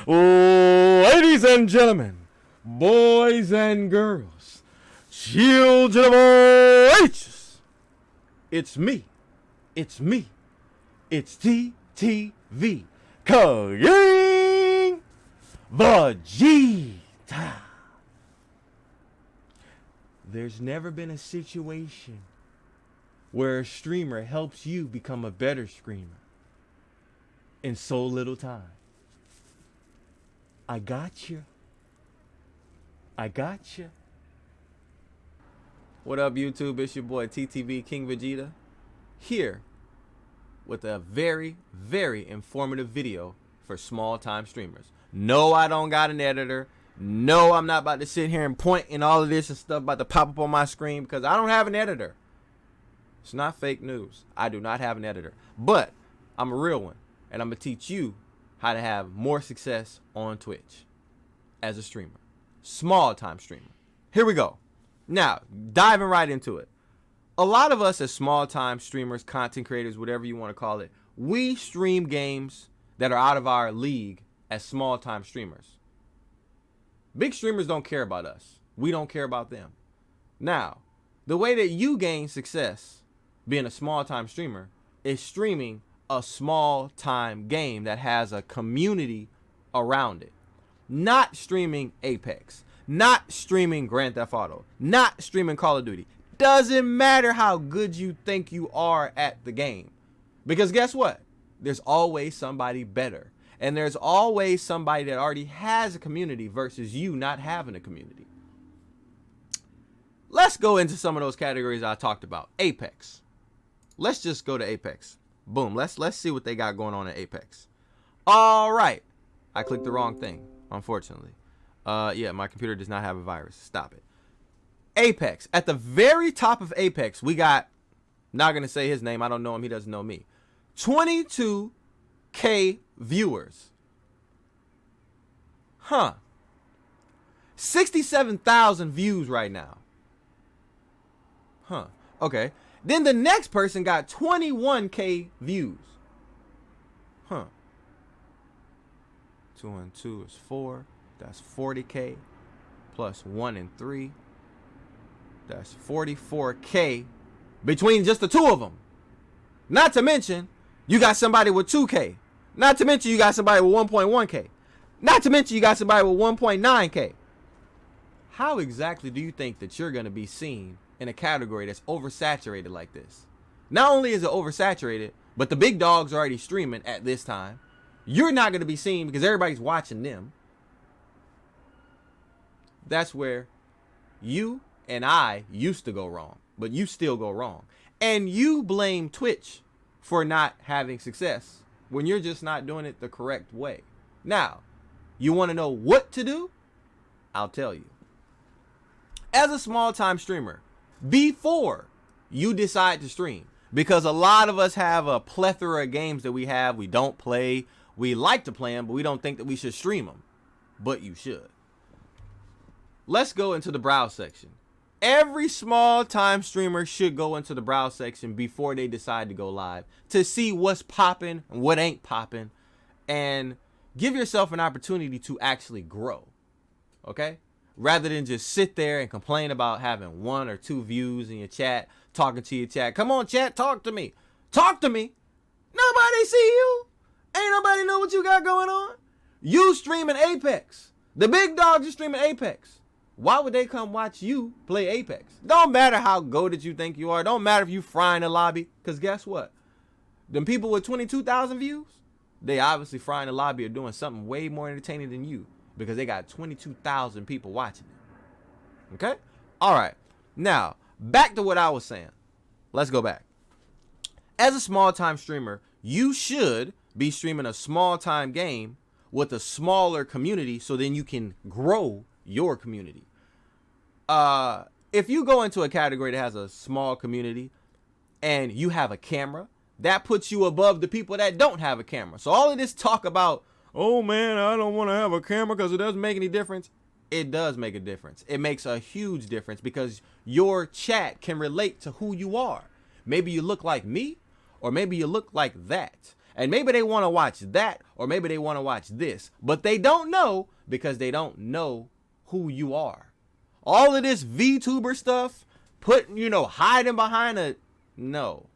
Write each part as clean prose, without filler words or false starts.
Ladies and gentlemen, boys and girls, children of all ages, it's me, it's TTV King Vegeta. There's never been a situation where a streamer helps you become a better streamer in so little time. I got you. What up, YouTube? It's your boy TTV King Vegeta here with a very, very informative video for small-time streamers. No, I don't got an editor. No, I'm not about to sit here and point and all of this and stuff about to pop up on my screen because I don't have an editor. It's not fake news. I do not have an editor. But I'm a real one, and I'm going to teach you how to have more success on Twitch as a streamer. Small-time streamer. Here we go. Now, diving right into it. A lot of us as small-time streamers, content creators, whatever you want to call it, we stream games that are out of our league as small-time streamers. Big streamers don't care about us. We don't care about them. Now, the way that you gain success being a small-time streamer is streaming a small-time game that has a community around it. Not streaming Apex. Not streaming Grand Theft Auto. Not streaming Call of Duty. Doesn't matter how good you think you are at the game. Because guess what? There's always somebody better. And there's always somebody that already has a community versus you not having a community. Let's go into some of those categories I talked about. Apex. Let's just go to Apex. Boom. Let's see what they got going on in Apex. All right. I clicked the wrong thing, unfortunately. Yeah, my computer does not have a virus. Stop it. Apex. At the very top of Apex, we got, not going to say his name. I don't know him. He doesn't know me. 22K viewers. 67,000 views right now. Okay. Then the next person got 21K views. 2 and 2 is 4. That's 40K. Plus 1 and 3. That's 44K between just the two of them. Not to mention, you got somebody with 2K. Not to mention, you got somebody with 1.1K. Not to mention, you got somebody with 1.9K. How exactly do you think that you're going to be seen in a category that's oversaturated like this? Not only is it oversaturated, but the big dogs are already streaming at this time. You're not going to be seen because everybody's watching them. That's where you and I used to go wrong, but you still go wrong. And you blame Twitch for not having success when you're just not doing it the correct way. Now, you want to know what to do? I'll tell you. As a small-time streamer, before you decide to stream, because a lot of us have a plethora of games that we don't play. We like to play them, but we don't think that we should stream them. But you should. Let's go into the browse section. Every small-time streamer should go into the browse section before they decide to go live to see what's popping and what ain't popping, and give yourself an opportunity to actually grow. Okay? Rather than just sit there and complain about having 1 or 2 views in your chat, talking to your chat. Come on, chat, talk to me. Talk to me. Nobody see you. Ain't nobody know what you got going on. You streaming Apex. The big dogs are streaming Apex. Why would they come watch you play Apex? Don't matter how goated you think you are. Don't matter if you frying the lobby. Because guess what? Them people with 22,000 views, they obviously frying the lobby or doing something way more entertaining than you. Because they got 22,000 people watching them. Okay? All right. Now, back to what I was saying. Let's go back. As a small-time streamer, you should be streaming a small-time game with a smaller community so then you can grow your community. If you go into a category that has a small community and you have a camera, that puts you above the people that don't have a camera. So all of this talk about, oh man, I don't want to have a camera because it doesn't make any difference. It does make a difference. It makes a huge difference because your chat can relate to who you are. Maybe you look like me, or maybe you look like that. And maybe they want to watch that, or maybe they want to watch this, but they don't know because they don't know who you are. All of this VTuber stuff, hiding behind no,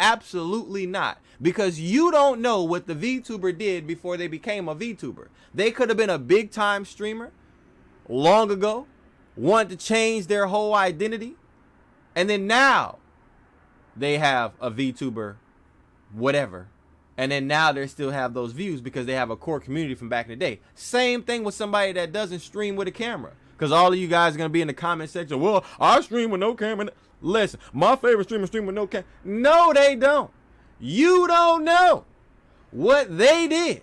absolutely not. Because you don't know what the VTuber did before they became a VTuber. They could have been a big time streamer long ago, wanted to change their whole identity, and then now they have a VTuber, whatever. And then now they still have those views because they have a core community from back in the day. Same thing with somebody that doesn't stream with a camera. Because all of you guys are going to be in the comment section, well, I stream with no camera. Listen, my favorite streamer stream with no camera. No, they don't. You don't know what they did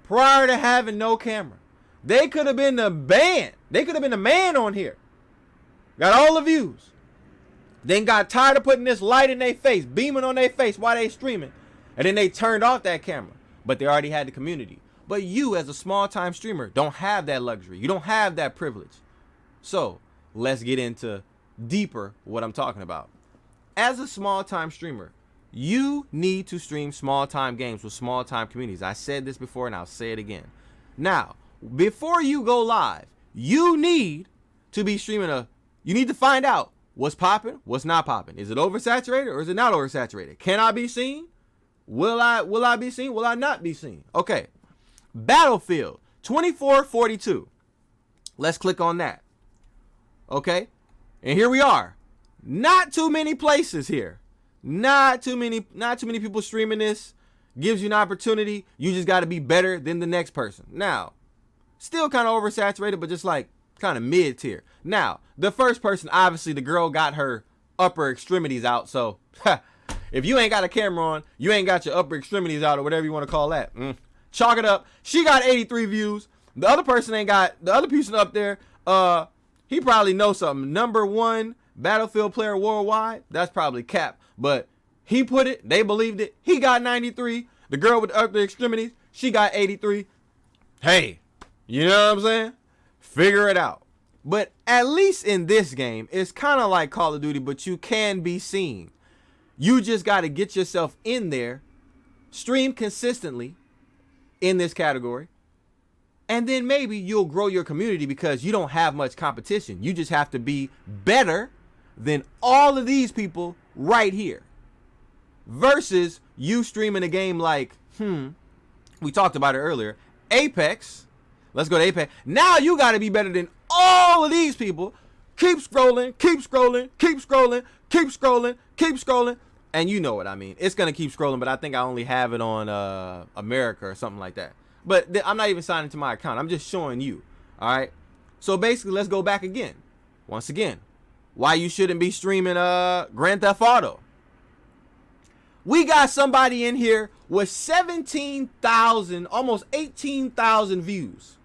prior to having no camera. They could have been the band. They could have been the man on here. Got all the views. Then got tired of putting this light in their face, beaming on their face while they streaming. And then they turned off that camera. But they already had the community. But you, as a small-time streamer, don't have that luxury. You don't have that privilege. So, let's get into deeper what I'm talking about. As a small-time streamer, you need to stream small-time games with small-time communities. I said this before and I'll say it again. Now, before you go live, you need to be streaming you need to find out what's popping, what's not popping. Is it oversaturated or is it not oversaturated? Can I be seen? Will I be seen? Will I not be seen? Okay. Battlefield 2442. Let's click on that. Okay. And here we are. Not too many places here. Not too many people streaming this. Gives you an opportunity. You just got to be better than the next person. Now, still kind of oversaturated, but just like kind of mid tier. Now, the first person, obviously the girl got her upper extremities out. So, if you ain't got a camera on, you ain't got your upper extremities out or whatever you want to call that. Chalk it up. She got 83 views. The other person ain't got, the other person up there, he probably knows something. #1 Battlefield player worldwide. That's probably cap. But he put it, they believed it. He got 93. The girl with the upper extremities, she got 83. Hey, you know what I'm saying? Figure it out. But at least in this game, it's kind of like Call of Duty, but you can be seen. You just got to get yourself in there, stream consistently in this category, and then maybe you'll grow your community because you don't have much competition. You just have to be better than all of these people right here. Versus you streaming a game like, we talked about it earlier, Apex. Let's go to Apex. Now you got to be better than all of these people. Keep scrolling, keep scrolling, keep scrolling, keep scrolling, keep scrolling. And you know what I mean. It's going to keep scrolling, but I think I only have it on America or something like that. But I'm not even signing to my account. I'm just showing you. All right. So basically, let's go back again. Once again, why you shouldn't be streaming Grand Theft Auto. We got somebody in here with 17,000, almost 18,000 views.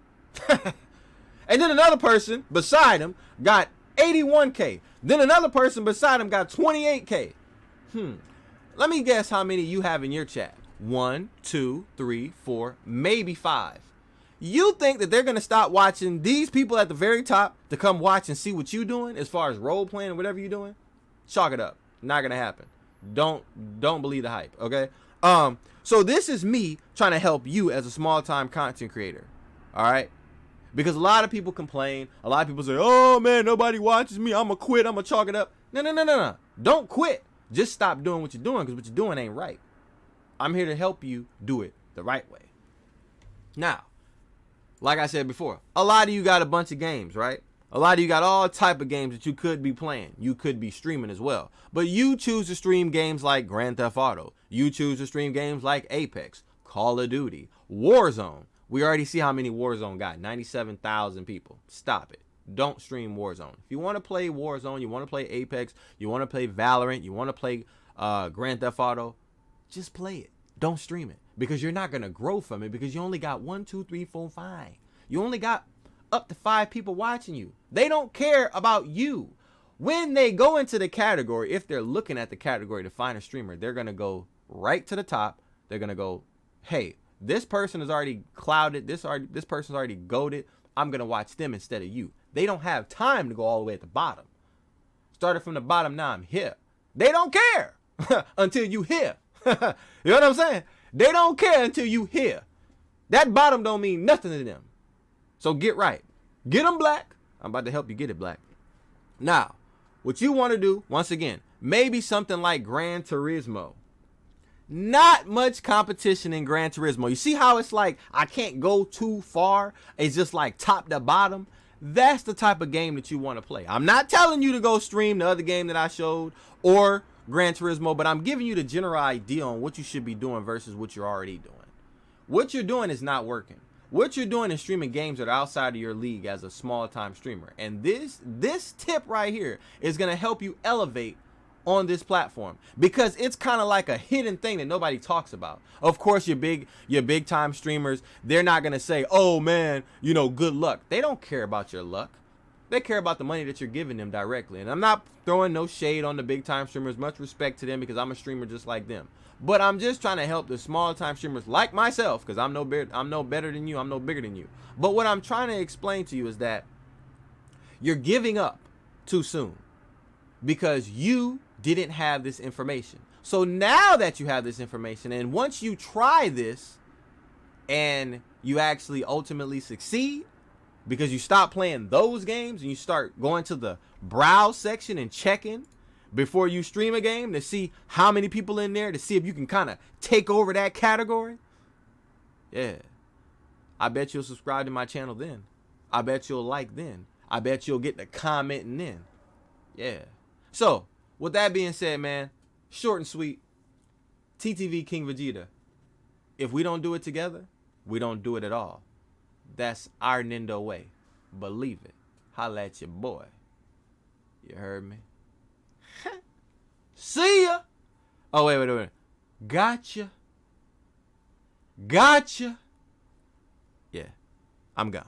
And then another person beside him got 81K. Then another person beside him got 28K. Let me guess how many you have in your chat. 1, 2, 3, 4, maybe 5. You think that they're going to stop watching these people at the very top to come watch and see what you're doing as far as role playing or whatever you're doing? Chalk it up. Not going to happen. Don't believe the hype, okay? So this is me trying to help you as a small-time content creator, all right? Because a lot of people complain. A lot of people say, oh, man, nobody watches me. I'm going to quit. I'm going to chalk it up. No. Don't quit. Just stop doing what you're doing because what you're doing ain't right. I'm here to help you do it the right way. Now, like I said before, a lot of you got a bunch of games, right? A lot of you got all type of games that you could be playing. You could be streaming as well. But you choose to stream games like Grand Theft Auto. You choose to stream games like Apex, Call of Duty, Warzone. We already see how many Warzone got. 97,000 people. Stop it. Don't stream Warzone. If you want to play Warzone, you want to play Apex, you want to play Valorant, you want to play Grand Theft Auto, just play it. Don't stream it. Because you're not going to grow from it because you only got 1, 2, 3, 4, 5. You only got up to 5 people watching you. They don't care about you. When they go into the category, if they're looking at the category to find a streamer, they're going to go right to the top. They're going to go, hey, this person is already clouded. This person's already goated. I'm going to watch them instead of you. They don't have time to go all the way at the bottom. Started from the bottom, now I'm here. They don't care. until you here. You know what I'm saying? They don't care until you here. That bottom don't mean nothing to them. So get right. Get them black. I'm about to help you get it black. Now, what you want to do, once again, maybe something like Gran Turismo. Not much competition in Gran Turismo. You see how it's like I can't go too far? It's just like top to bottom. That's the type of game that you want to play. I'm not telling you to go stream the other game that I showed or Gran Turismo, but I'm giving you the general idea on what you should be doing versus what you're already doing. What you're doing is not working. What you're doing is streaming games that are outside of your league as a small-time streamer. And this tip right here is going to help you elevate on this platform, because it's kind of like a hidden thing that nobody talks about. Of course, your big time streamers, they're not going to say, oh man, you know, good luck. They don't care about your luck. They care about the money that you're giving them directly. And I'm not throwing no shade on the big time streamers. Much respect to them, because I'm a streamer just like them. But I'm just trying to help the small time streamers like myself, because I'm no better than you. I'm no bigger than you. But what I'm trying to explain to you is that you're giving up too soon because you didn't have this information. So now that you have this information, and once you try this and you actually ultimately succeed, because you stop playing those games and you start going to the browse section and checking before you stream a game to see how many people in there, to see if you can kind of take over that category. Yeah. I bet you'll subscribe to my channel then. I bet you'll like then. I bet you'll get the commenting then. Yeah. So, with that being said, man, short and sweet, TTVKingVegeta. If we don't do it together, we don't do it at all. That's our Nindo way. Believe it. Holla at your boy. You heard me? See ya. Oh, wait. Gotcha. Yeah, I'm gone.